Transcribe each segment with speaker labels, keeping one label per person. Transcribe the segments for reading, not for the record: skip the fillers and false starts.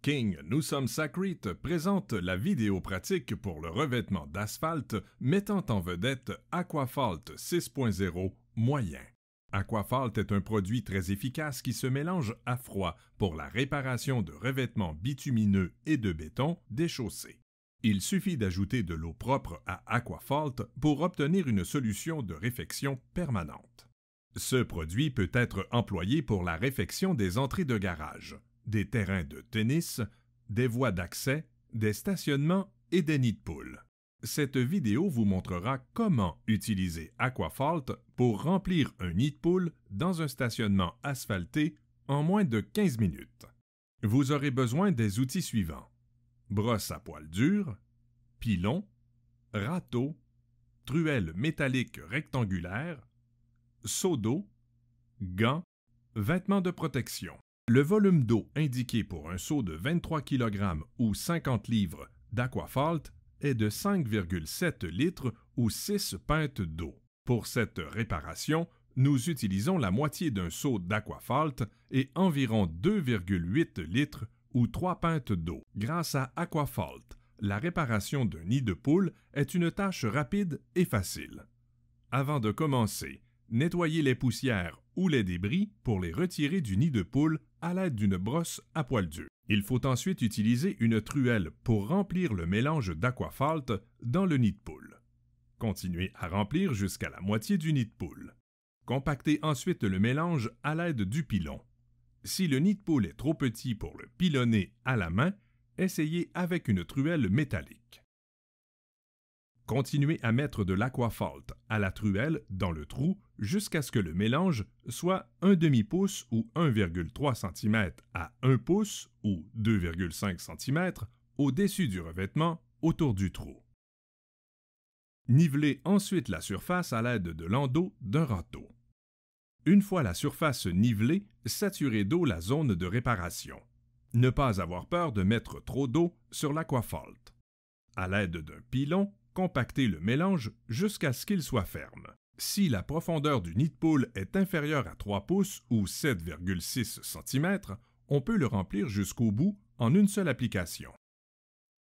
Speaker 1: King, nous sommes Sacrete présente la vidéo pratique pour le revêtement d'asphalte mettant en vedette Aquaphalt 6.0 moyen. Aquaphalt est un produit très efficace qui se mélange à froid pour la réparation de revêtements bitumineux et de béton des chaussées. Il suffit d'ajouter de l'eau propre à Aquaphalt pour obtenir une solution de réfection permanente. Ce produit peut être employé pour la réfection des entrées de garage, des terrains de tennis, des voies d'accès, des stationnements et des nids de poules. Cette vidéo vous montrera comment utiliser Aquaphalt pour remplir un nid de poule dans un stationnement asphalté en moins de 15 minutes. Vous aurez besoin des outils suivants: brosse à poil dur, pilon, râteau, truelle métallique rectangulaire, seau d'eau, gants, vêtements de protection. Le volume d'eau indiqué pour un seau de 23 kg ou 50 livres d'Aquaphalt est de 5,7 litres ou 6 pintes d'eau. Pour cette réparation, nous utilisons la moitié d'un seau d'Aquaphalt et environ 2,8 litres ou 3 pintes d'eau. Grâce à Aquaphalt, la réparation d'un nid de poule est une tâche rapide et facile. Avant de commencer, nettoyez les poussières ou les débris pour les retirer du nid de poule à l'aide d'une brosse à poil dur. Il faut ensuite utiliser une truelle pour remplir le mélange d'Aquaphalt dans le nid de poule. Continuez à remplir jusqu'à la moitié du nid de poule. Compactez ensuite le mélange à l'aide du pilon. Si le nid de poule est trop petit pour le pilonner à la main, essayez avec une truelle métallique. Continuez à mettre de l'Aquaphalt à la truelle dans le trou jusqu'à ce que le mélange soit 1 demi-pouce ou 1,3 cm à 1 pouce ou 2,5 cm au-dessus du revêtement autour du trou. Nivelez ensuite la surface à l'aide de l'endos d'un râteau. Une fois la surface nivelée, saturez d'eau la zone de réparation. Ne pas avoir peur de mettre trop d'eau sur l'Aquaphalt. À l'aide d'un pilon, compactez le mélange jusqu'à ce qu'il soit ferme. Si la profondeur du nid de poule est inférieure à 3 pouces ou 7,6 cm, on peut le remplir jusqu'au bout en une seule application.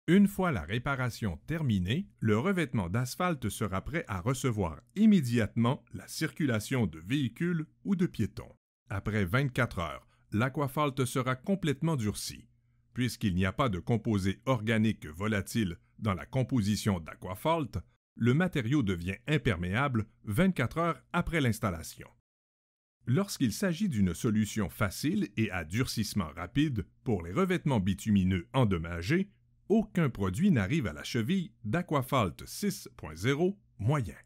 Speaker 1: Une fois la réparation terminée, le revêtement d'asphalte sera prêt à recevoir immédiatement la circulation de véhicules ou de piétons. Après 24 heures, l'Aquaphalt sera complètement durci. Puisqu'il n'y a pas de composés organiques volatiles dans la composition d'Aquaphalt, le matériau devient imperméable 24 heures après l'installation. Lorsqu'il s'agit d'une solution facile et à durcissement rapide pour les revêtements bitumineux endommagés, aucun produit n'arrive à la cheville d'Aquaphalt 6.0 moyen.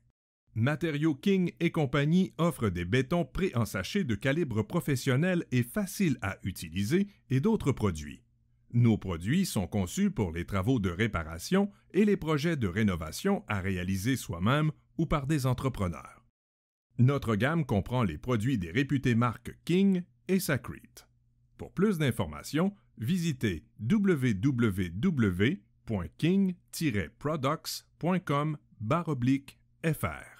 Speaker 1: Matériaux King et compagnie offrent des bétons pré-ensachés de calibre professionnel et faciles à utiliser et d'autres produits. Nos produits sont conçus pour les travaux de réparation et les projets de rénovation à réaliser soi-même ou par des entrepreneurs. Notre gamme comprend les produits des réputées marques King et Sacrete. Pour plus d'informations, visitez www.king-products.com/fr.